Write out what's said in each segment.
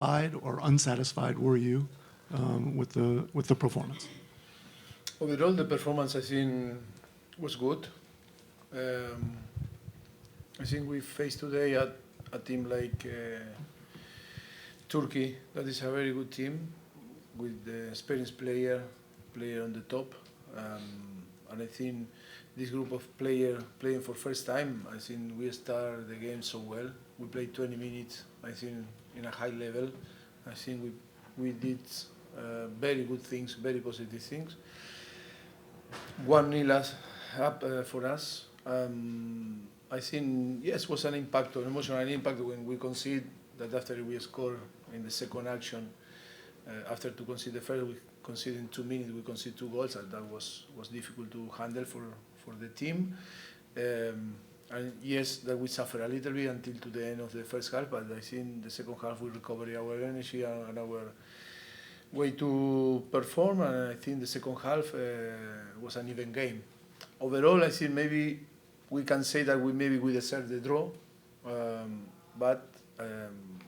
or unsatisfied were you with the performance? Overall, the performance I think was good. I think we faced today a team like Turkey, that is a very good team with the experienced player on the top. And I think this group of players playing for first time, I think we started the game so well. We played 20 minutes, I think, in a high level. I think we did very good things, very positive things. 1-0 up for us. I think, yes, was an impact, an emotional impact when we concede that after we score in the second action, after to concede the first, we conceded in 2 minutes, we conceded 2 goals, and that was difficult to handle for the team. And yes, that we suffer a little bit until to the end of the first half, but I think the second half we recover our energy and our way to perform, and I think the second half was an even game. Overall, I think maybe we can say that we deserve the draw, but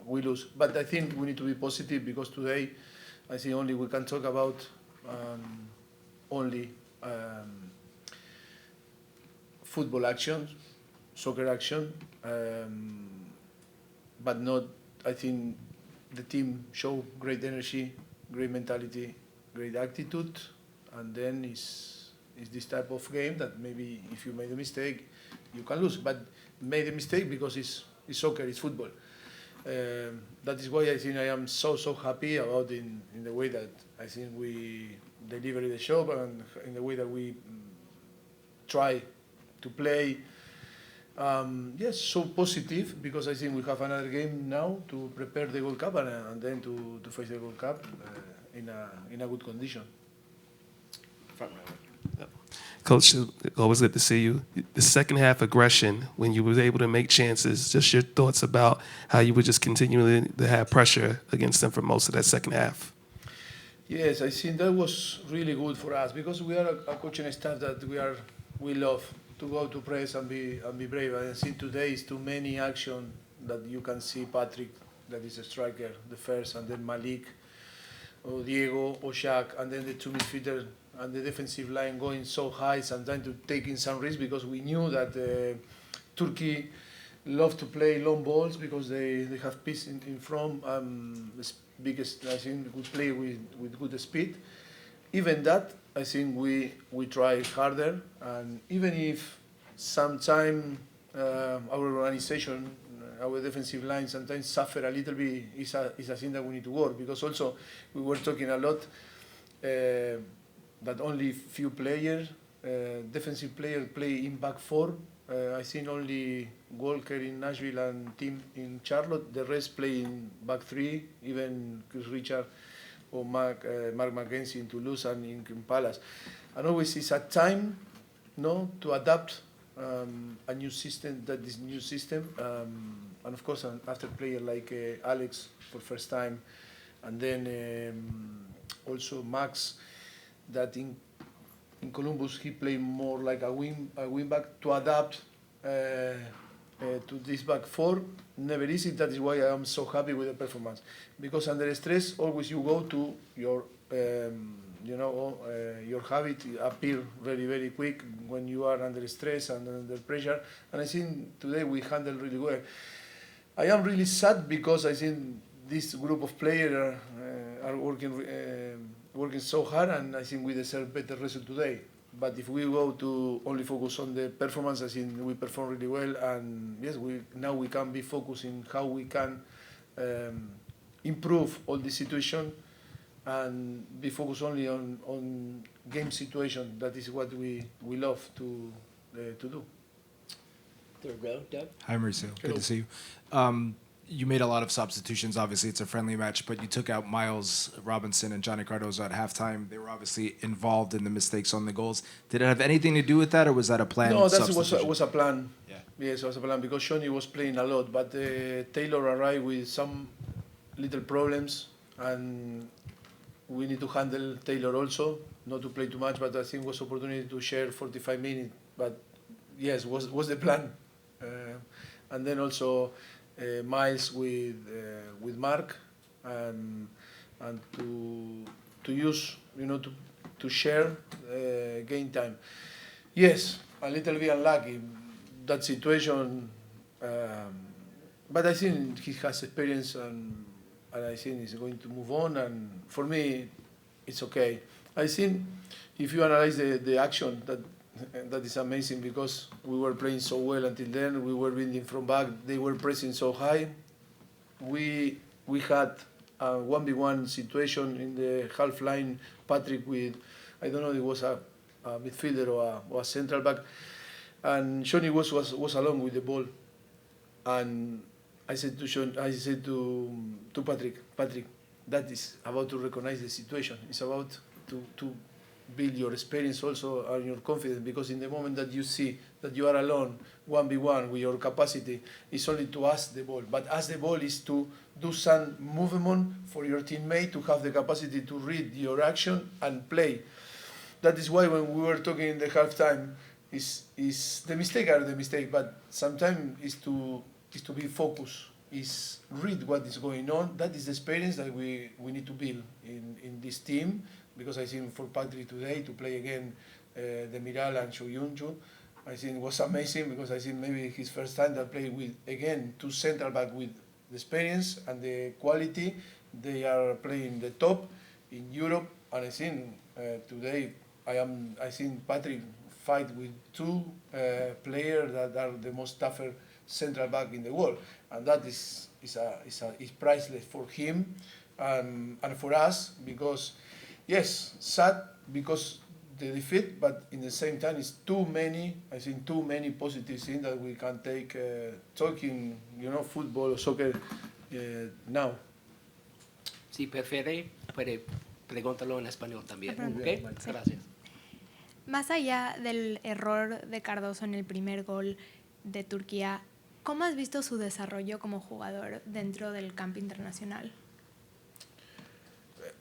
we lose. But I think we need to be positive because today, I think only we can talk about only football action, soccer action, but not. I think the team showed great energy, great mentality, great attitude, and then it's this type of game that maybe if you made a mistake, you can lose. But made a mistake because it's soccer, it's football. That is why I think I am so happy about in the way that I think we deliver the show and in the way that we try to play. Yes, so positive because I think we have another game now to prepare the World Cup and then to face the World Cup in a good condition. Coach, always good to see you. The second half aggression, when you were able to make chances, just your thoughts about how you would just continually to have pressure against them for most of that second half. Yes, I think that was really good for us because we are a coaching staff that we love to go to press and be brave. I think today is too many action that you can see Patrick, that is a striker, the first, and then Malik, or Diego, or Shaq, and then the two midfielders and the defensive line going so high, sometimes to taking some risks because we knew that Turkey love to play long balls because they have pace in front. The biggest, I think, we play with good speed. Even that, I think we try harder, and even if sometimes our organization, our defensive line sometimes suffer a little bit, it's a thing that we need to work because also we were talking a lot that only few players, defensive players play in back four. I think only Walker in Nashville and Tim in Charlotte. The rest play in back three, even Chris Richard or Mark McKenzie in Toulouse and in Palace. And always it's a time to adapt a new system, and of course after player like Alex for first time, and then also Max, that in Columbus he played more like a wing back to adapt to this back four. Never easy. That is why I am so happy with the performance because under stress always you go to your your habit appear very quick when you are under stress and under pressure. And I think today we handle really well. I am really sad because I think this group of players are working so hard, and I think we deserve better result today. But if we go to only focus on the performance, I think we perform really well. And yes, now we can be focused in how we can improve all the situation and be focused only on game situation. That is what we love to do. Third row, Doug. Hi, Mauricio. Good to see you. You made a lot of substitutions. Obviously, it's a friendly match, but you took out Miles Robinson and Johnny Cardozo at halftime. They were obviously involved in the mistakes on the goals. Did it have anything to do with that, or was that a planned substitution? No, was a plan. Yeah. Yes, it was a plan because Johnny was playing a lot, but Taylor arrived with some little problems, and we need to handle Taylor also, not to play too much, but I think it was opportunity to share 45 minutes. But yes, was the plan. And then also Miles with Mark, and to use, to share game time. Yes, a little bit unlucky that situation, but I think he has experience and I think he's going to move on. And for me, it's okay. I think if you analyze the action, that is amazing because we were playing so well until then. We were winning from back. They were pressing so high. We had a 1v1 situation in the half line. Patrick with, I don't know, it was a midfielder or a central back, and Johnny was alone with the ball. And I said to Patrick, that is about to recognize the situation. It's about to build your experience also and your confidence, because in the moment that you see that you are alone, 1v1 with your capacity, it's only to ask the ball. But ask the ball is to do some movement for your teammate to have the capacity to read your action and play. That is why when we were talking in the halftime, is the mistake are the mistake, but sometimes is to be focused, is read what is going on. That is the experience that we need to build in this team, because I think for Patrick today to play again Demiral and Shoyunju, I think it was amazing, because I think maybe his first time that play with, again, two central back with the experience and the quality. They are playing the top in Europe, and I think today I think Patrick fight with two players that are the most tougher central back in the world, and that is priceless for him and for us, because yes, sad because the defeat, but in the same time it's too many positive things that we can take talking, football or soccer now. Si prefiere, puede pregúntalo en español también. Perdón. ¿Ok? Sí. Gracias. Más allá del error de Cardoso en el primer gol de Turquía, ¿cómo has visto su desarrollo como jugador dentro del campo internacional?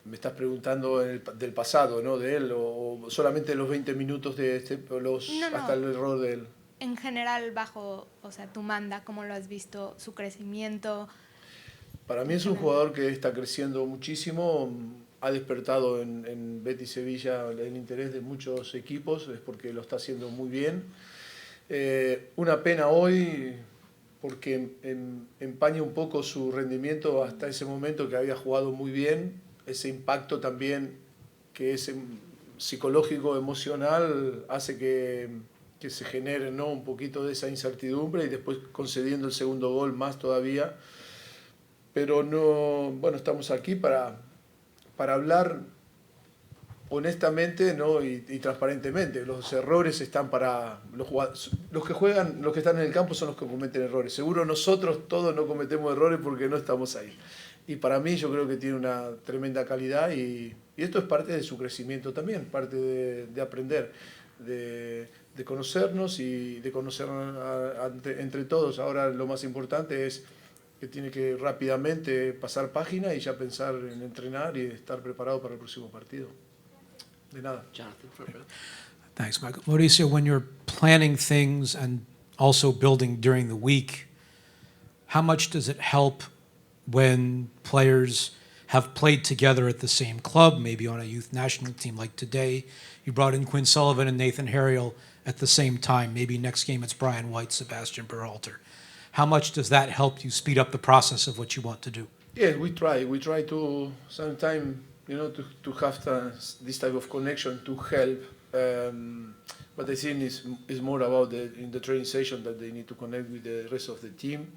Me estás preguntando del pasado, ¿no? De él, o solamente los 20 minutos de No. hasta el error de él. En general, bajo, tu manda, ¿cómo lo has visto? Su crecimiento. Para mí es un jugador que está creciendo muchísimo. Ha despertado en Betis Sevilla el interés de muchos equipos, es porque lo está haciendo muy bien. Una pena hoy, porque empaña un poco su rendimiento hasta ese momento, que había jugado muy bien. Ese impacto también, que es psicológico, emocional, hace que se genere, ¿no?, un poquito de esa incertidumbre, y después concediendo el segundo gol más todavía. Pero no, bueno, estamos aquí para hablar honestamente, ¿no?, y transparentemente. Los errores están para los jugadores. Los que juegan, los que están en el campo son los que cometen errores. Seguro nosotros todos no cometemos errores porque no estamos ahí. Y para mí yo creo que tiene una tremenda calidad, y esto es parte de su crecimiento también, parte de aprender, de conocernos y de conocernos entre todos. Ahora lo más importante es que tiene que rápidamente pasar página y ya pensar en entrenar y estar preparado para el próximo partido. De nada. Jonathan, front row. Thanks, Michael. Mauricio, when you're planning things and also building during the week, how much does it help when players have played together at the same club, maybe on a youth national team like today? You brought in Quinn Sullivan and Nathan Harriel at the same time. Maybe next game it's Brian White, Sebastian Berhalter. How much does that help you speed up the process of what you want to do? Yes, we try. We try to sometimes, to have this type of connection to help. But I think it's more about in the training session that they need to connect with the rest of the team.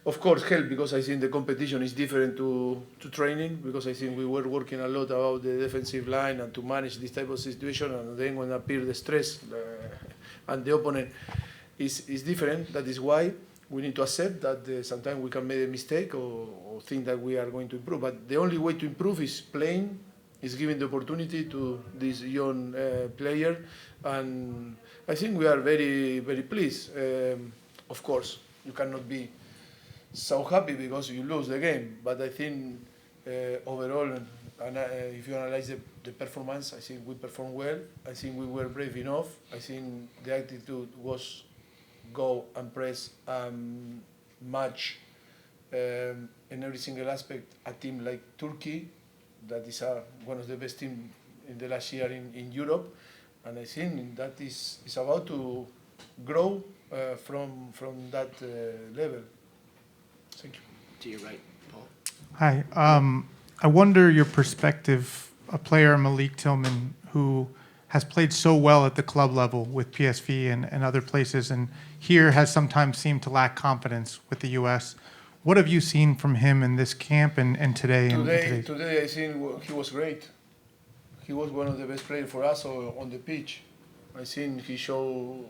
Of course, help, because I think the competition is different to training, because I think we were working a lot about the defensive line and to manage this type of situation, and then when appear the stress and the opponent is different. That is why we need to accept that sometimes we can make a mistake or think that we are going to improve. But the only way to improve is playing, is giving the opportunity to this young player, and I think we are very, very pleased. Of course, you cannot be so happy because you lose the game, but I think overall, if you analyze the performance, I think we performed well. I think we were brave enough. I think the attitude was go and press, match in every single aspect a team like Turkey, that is one of the best teams in the last year in Europe, and I think that is about to grow from that level. Thank you. To your right, Paul. Hi. I wonder your perspective, a player, Malik Tillman, who has played so well at the club level with PSV and other places, and here has sometimes seemed to lack confidence with the U.S. What have you seen from him in this camp and today? Today, I think he was great. He was one of the best players for us on the pitch. I think he showed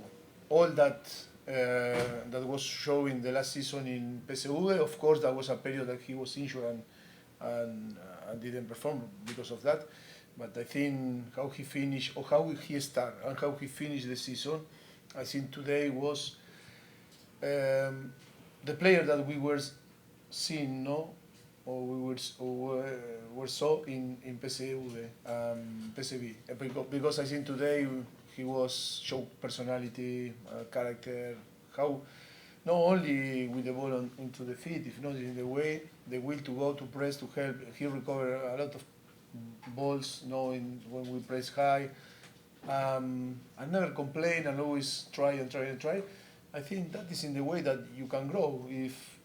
all that that was showing the last season in PSV. Of course, that was a period that he was injured and didn't perform because of that. But I think how he finished, or how he started, and how he finished the season, I think today was the player that we were seeing, or we were saw in PSV. Because I think today he was show personality, character, how not only with the ball into the feet, if not in the way, the will to go to press to help. He recovered a lot of balls, knowing when we press high. I never complain and always try and try and try. I think that is in the way that you can grow. If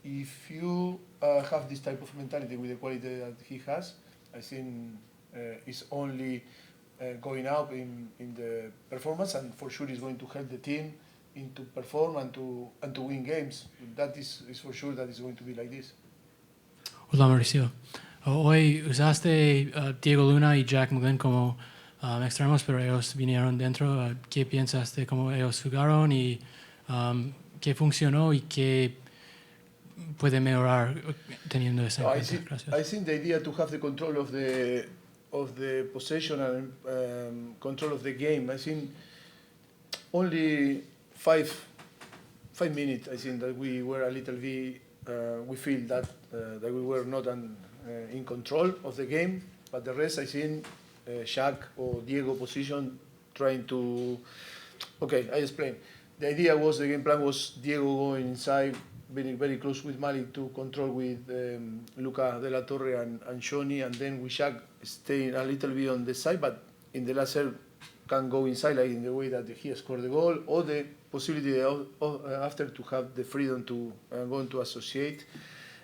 you have this type of mentality with the quality that he has, I think it's only going up in the performance, and for sure it's going to help the team to perform and to win games. That is for sure that it's going to be like this. Hola Mauricio. Hoy usaste Diego Luna y Jack McGlynn como extremos, pero ellos vinieron dentro. ¿Qué piensas de cómo ellos jugaron y qué funcionó y qué puede mejorar teniendo esa cuenta? Gracias. I think the idea to have the control of the possession and control of the game. I think only 5 minutes. I think that we were a little bit. We feel that we were not in control of the game, but the rest, I think, Shaq or Diego position trying to. Okay, I explain. The idea was the game plan was Diego going inside, being very close with Malik to control with Luca De La Torre and Shoni, and then with Shaq staying a little bit on the side, but in the last serve can go inside, like in the way that he scored the goal, or the possibility after to have the freedom to go to associate.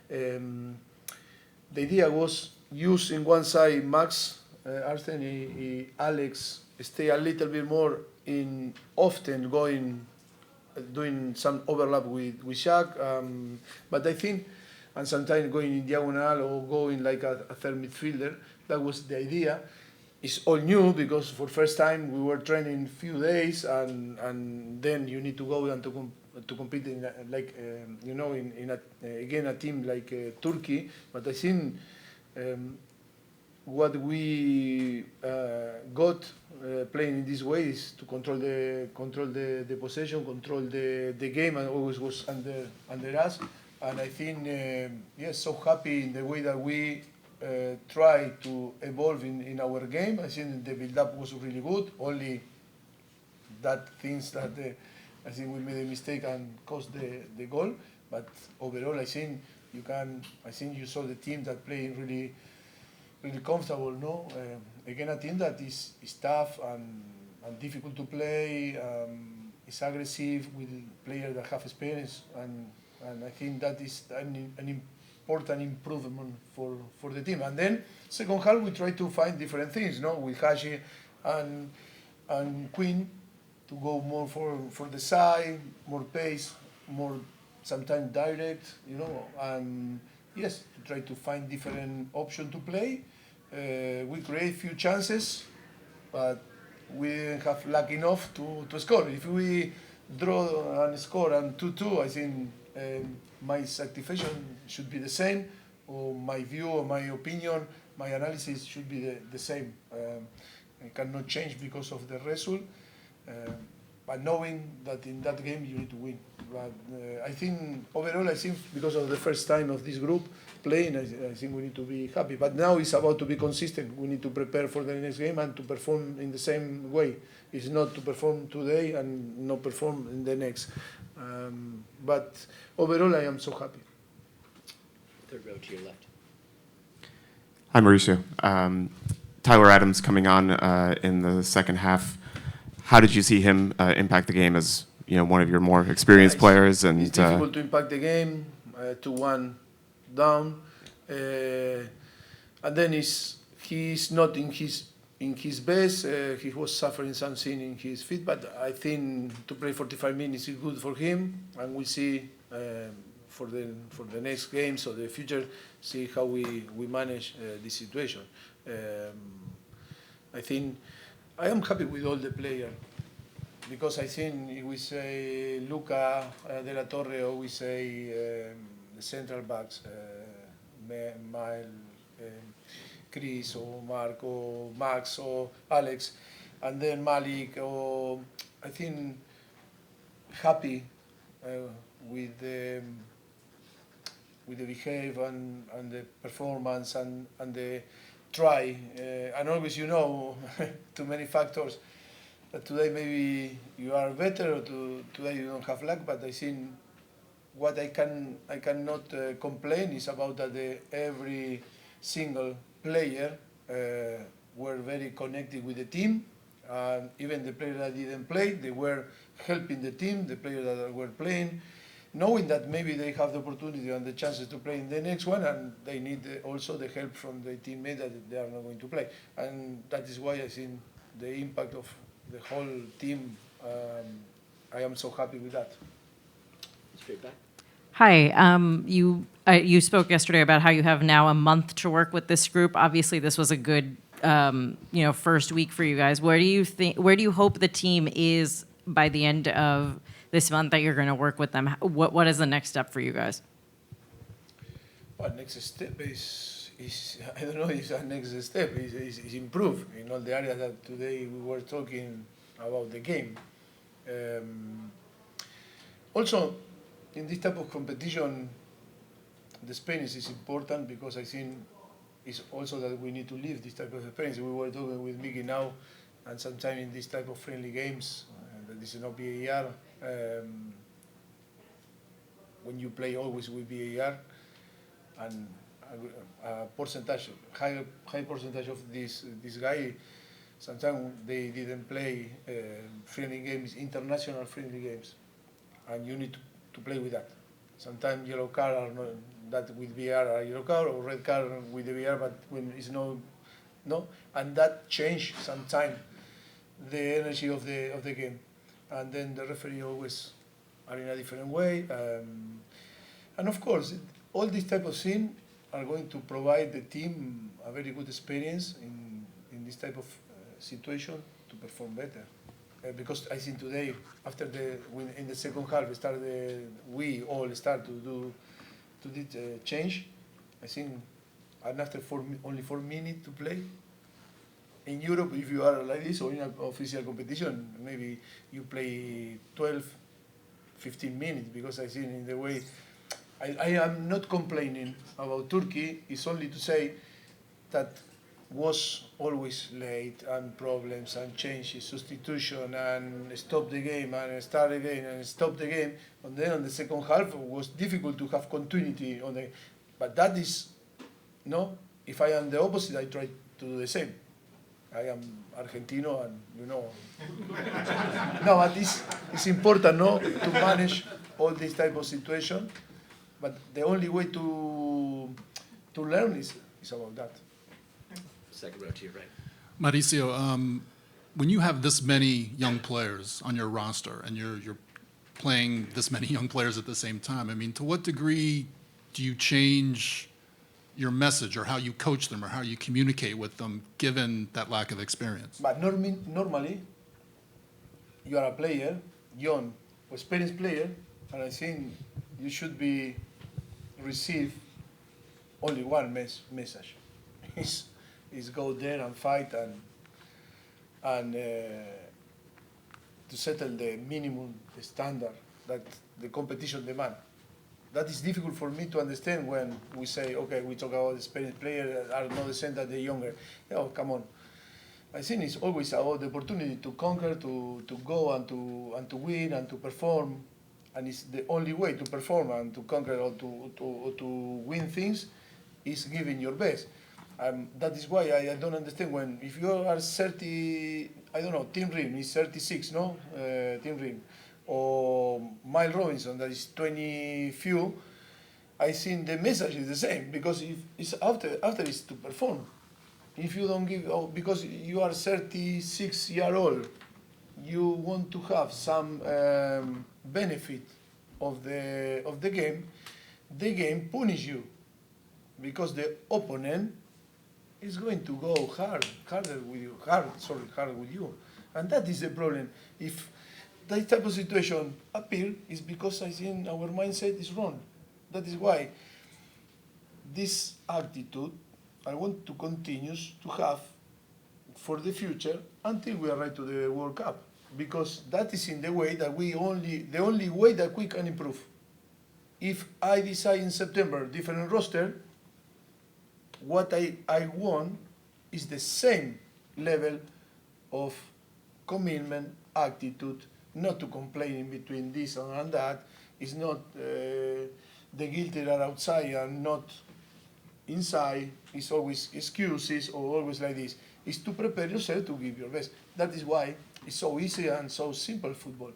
The idea was use in one side Max, Arsen and Alex stay a little bit more in often doing some overlap with Shaq, but I think, and sometimes going in diagonal or going like a third midfielder, that was the idea. It's all new because for first time we were training few days, and then you need to go and to compete in again a team like Turkey. But I think what we got playing in this way is to control the possession, control the game, and always was under us. And I think yes, so happy in the way that we try to evolve in our game. I think the build-up was really good. Only that things that I think we made a mistake and caused the goal. But overall, I think you saw the team that played really comfortable. No, again, a team that is tough and difficult to play. Is aggressive with players that have experience, and I think that is an important improvement for the team. And then second half we try to find different things, with Haji and Quinn to go more for the side, more pace, more sometimes direct, and yes, to try to find different options to play. We create few chances, but we didn't have luck enough to score. If we draw and score and 2-2, I think my satisfaction should be the same, or my view, or my opinion, my analysis should be the same. I cannot change because of the result, but knowing that in that game you need to win. But I think overall, because of the first time of this group playing, I think we need to be happy. But now it's about to be consistent. We need to prepare for the next game and to perform in the same way. It's not to perform today and not perform in the next. But overall, I am so happy. Third row to your left. Hi, Mauricio. Tyler Adams coming on in the second half. How did you see him impact the game as one of your more experienced players? And it's difficult to impact the game. 2-1 down, and then he's not in his best. He was suffering something in his feet, but I think to play 45 minutes is good for him, and we'll see for the next games or the future, see how we manage this situation. I think I am happy with all the players because I think if we say Luca De La Torre or we say the central backs, Mael, Chris or Mark or Max or Alex, and then Malik, or I think happy with the behavior and the performance and the try, and always too many factors. But today maybe you are better, or today you don't have luck. But I think what I cannot complain is about that every single player were very connected with the team. Even the players that didn't play, they were helping the team. The players that were playing, knowing that maybe they have the opportunity and the chances to play in the next one, and they need also the help from the teammate that they are not going to play. And that is why I think the impact of the whole team, I am so happy with that. Straight back. Hi. You spoke yesterday about how you have now a month to work with this group. Obviously, this was a good first week for you guys. Where do you hope the team is by the end of this month that you're going to work with them? What is the next step for you guys? Well, next step is I don't know if the next step is improve in all the areas that today we were talking about the game. Also, in this type of competition, the experience is important because I think it's also that we need to live this type of experience. We were talking with Mickey now, and sometimes in this type of friendly games, that is not VAR, when you play always with VAR, and a high percentage of this guy, sometimes they didn't play friendly games, international friendly games, and you need to play with that. Sometimes yellow card are not that with VR are yellow card, or red card with the VR, but when it's no, and that change sometimes the energy of the game, and then the referee always are in a different way, and of course all these type of things are going to provide the team a very good experience in this type of situation to perform better. Because I think today, after in the second half, we all start to do this change. I think, and after only 4 minutes to play. In Europe, if you are like this or in an official competition, maybe you play 12, 15 minutes, because I think in the way, I am not complaining about Turkey. It's only to say that was always late and problems and changes, substitution and stop the game and start again and stop the game. And then on the second half it was difficult to have continuity on the. But that is, if I am the opposite, I try to do the same. I am Argentino and No, but it's important, to manage all this type of situation. But the only way to learn is about that. Second row to your right. Mauricio, when you have this many young players on your roster and you're playing this many young players at the same time, I mean, to what degree do you change your message or how you coach them or how you communicate with them given that lack of experience? But normally, you are a player, young, experienced player, and I think you should receive only one message. Is go there and fight and to settle the minimum standard that the competition demand. That is difficult for me to understand when we say, okay, we talk about experienced players are not the same as the younger. Oh, come on. I think it's always about the opportunity to conquer, to go and to win and to perform. and it's the only way to perform and to conquer or to win things is giving your best. That is why I don't understand when, if you are 30, I don't know, Tim Ream is 36, no? Tim Ream. Or Miles Robinson, that is 20 few. I think the message is the same, because if it's after is to perform. If you don't give, because you are 36-year-old, you want to have some benefit of the game punish you, because the opponent is going to go harder with you, and that is the problem. If that type of situation appear, is because I think our mindset is wrong. That is why this attitude I want to continue to have for the future until we arrive to the World Cup, because that is in the way that the only way that we can improve. If I decide in September different roster, what I want is the same level of commitment, attitude, not to complain in between this and that. It's not the guilty are outside and not inside. It's always excuses or always like this. It's to prepare yourself to give your best. That is why it's so easy and so simple football.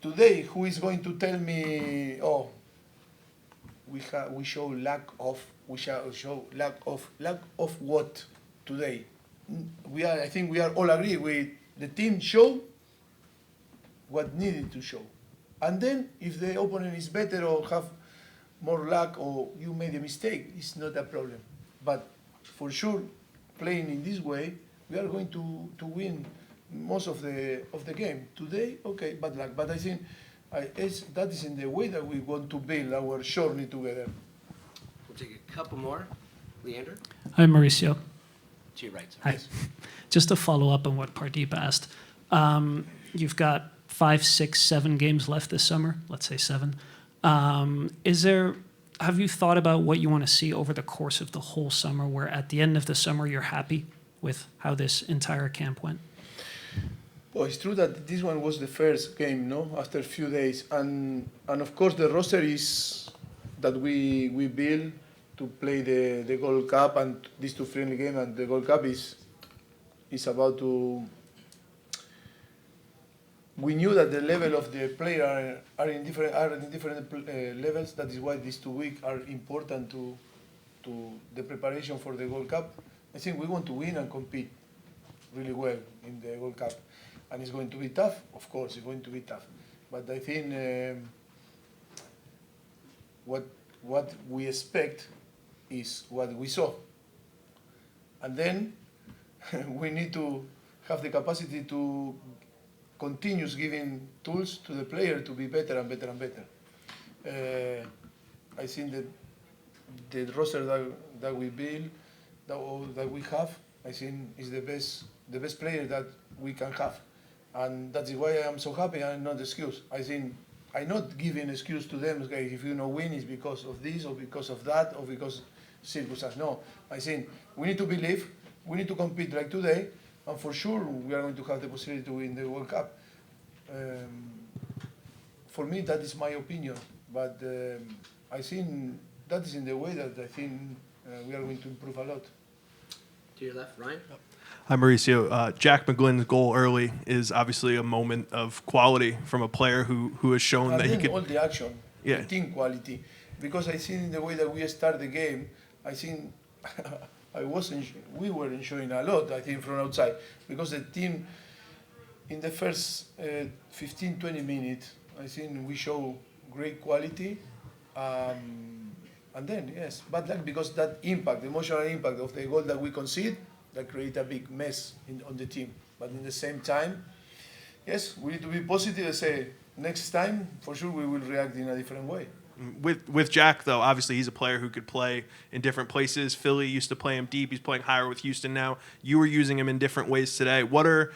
Today, who is going to tell me, oh, we show lack of what today? I think we are all agree with the team show what needed to show. And then if the opponent is better or have more luck or you made a mistake, it's not a problem. But for sure, playing in this way, we are going to win most of the game. Today, okay, bad luck. But I think that is in the way that we want to build our journey together. We'll take a couple more. Leander, Hi, Mauricio. to your right. Hi. Just to follow up on what Pardeep asked, you've got 5, 6, 7 games left this summer, let's say 7. Have you thought about what you want to see over the course of the whole summer, where at the end of the summer you're happy with how this entire camp went? Well, it's true that this one was the first game, no? After a few days, and of course the roster is that we build to play the Gold Cup and these 2 friendly games, and the Gold Cup is about to. We knew that the level of the player are in different levels. That is why these 2 weeks are important to the preparation for the Gold Cup. I think we want to win and compete really well in the World Cup. And it's going to be tough, of course, it's going to be tough. But I think what we expect is what we saw. And then we need to have the capacity to continue giving tools to the player to be better and better and better. I think that the roster that we build, that we have, I think is the best player that we can have. And that is why I am so happy and not excuse. I think I'm not giving excuse to them, okay, if you don't win it's because of this or because of that or because circumstances. No, I think we need to believe, we need to compete like today, and for sure we are going to have the possibility to win the World Cup. For me, that is my opinion, but I think that is in the way that I think we are going to improve a lot. To your left, Ryan. Hi, Mauricio. Jack McGlynn's goal early is obviously a moment of quality from a player who has shown And that he then could. all the action, Yeah. the team quality, because I think in the way that we start the game, I think we were enjoying a lot, I think, from outside, because the team in the first 15-20 minutes, I think we show great quality, and then yes, but like because that impact, the emotional impact of the goal that we concede, that create a big mess on the team. But in the same time, yes, we need to be positive and say next time for sure we will react in a different way. With Jack, though, obviously he's a player who could play in different places. Philly used to play him deep. He's playing higher with Houston now. You were using him in different ways today. What are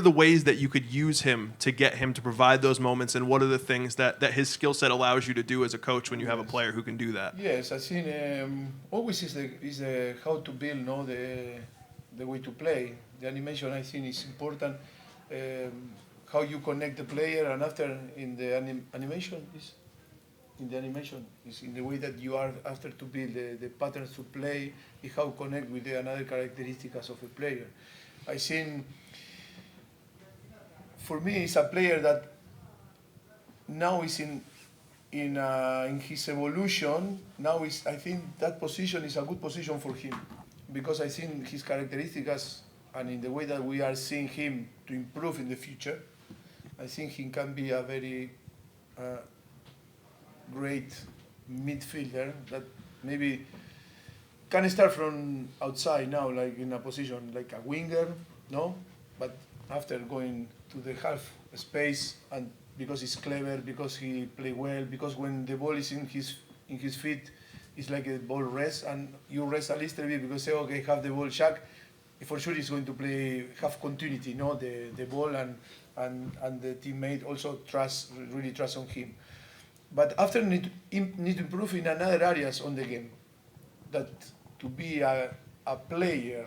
the ways that you could use him to get him to provide those moments, and what are the things that his skill set allows you to do as a coach when you have a player who can do that? Yes, I think always is how to build, no, the way to play. The animation, I think, is important. how you connect the player, and after in the animation is in the way that you are after to build the patterns to play, is how connect with the another characteristics of a player. I think for me it's a player that now is in his evolution. Now I think that position is a good position for him, because I think his characteristics and in the way that we are seeing him to improve in the future, I think he can be a very great midfielder that maybe can start from outside now, like in a position like a winger, no? But after going to the half space, and because he's clever, because he play well, because when the ball is in his feet, it's like a ball rest, and you rest a little bit because say, okay, have the ball, Jack, for sure he's going to have continuity, no? The ball and the teammate also really trust on him. But after need to improve in another areas on the game, that to be a player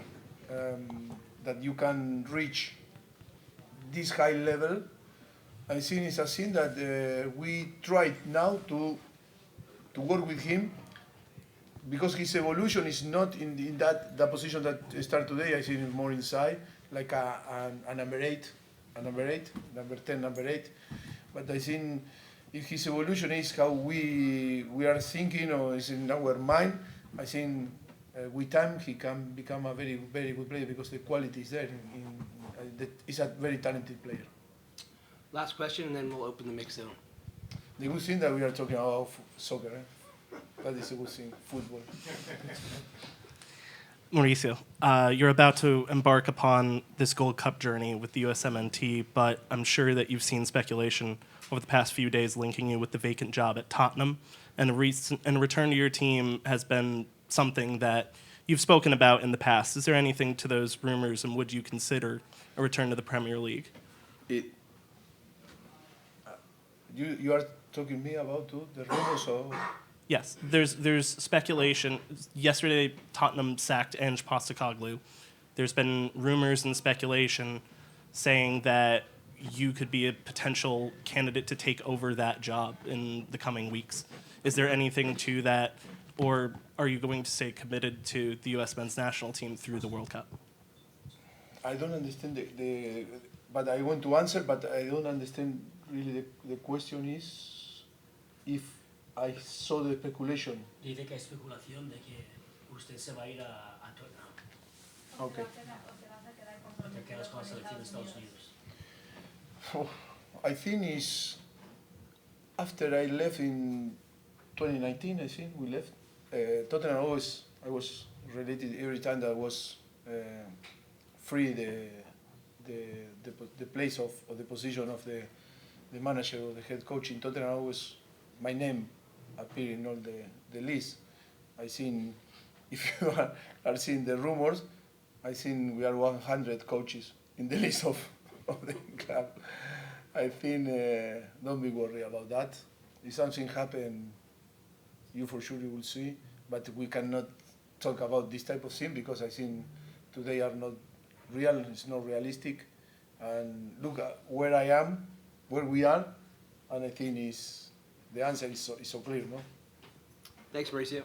that you can reach this high level, I think it's a thing that we try now to work with him, because his evolution is not in that position that start today. I think it's more inside, like a number 8, number 10, number 8. But I think if his evolution is how we are thinking or is in our mind, I think with time he can become a very, very good player, because the quality is there. He's a very talented player. Last question, and then we'll open the mix zone. The good thing that we are talking about soccer, eh? That is a good thing, football. Mauricio, you're about to embark upon this Gold Cup journey with the USMNT, but I'm sure that you've seen speculation over the past few days linking you with the vacant job at Tottenham, and a return to your team has been something that you've spoken about in the past. Is there anything to those rumors, and would you consider a return to the Premier League? You are talking me about too, the rumors of... Yes, there's speculation. Yesterday, Tottenham sacked Ange Postecoglou. There's been rumors and speculation saying that you could be a potential candidate to take over that job in the coming weeks. Is there anything to that, or are you going to stay committed to the U.S. men's national team through the World Cup? I don't understand but I want to answer, but I don't understand really the question is if I saw the speculation. Dice que hay especulación de que usted se va a ir a Tottenham. Okay. Que quedas con la selección de Estados Unidos. I think is after I left in 2019. I think we left Tottenham. I was related every time that I was free the place of the position of the manager or the head coach in Tottenham. Always my name appear in all the list. I think if you are seeing the rumors, I think we are 100 coaches in the list of the club. I think don't be worried about that. If something happen, you for sure will see. But we cannot talk about this type of thing because I think today are not real. It's not realistic. And look at where I am, where we are, and I think the answer is so clear, no? Thanks, Mauricio.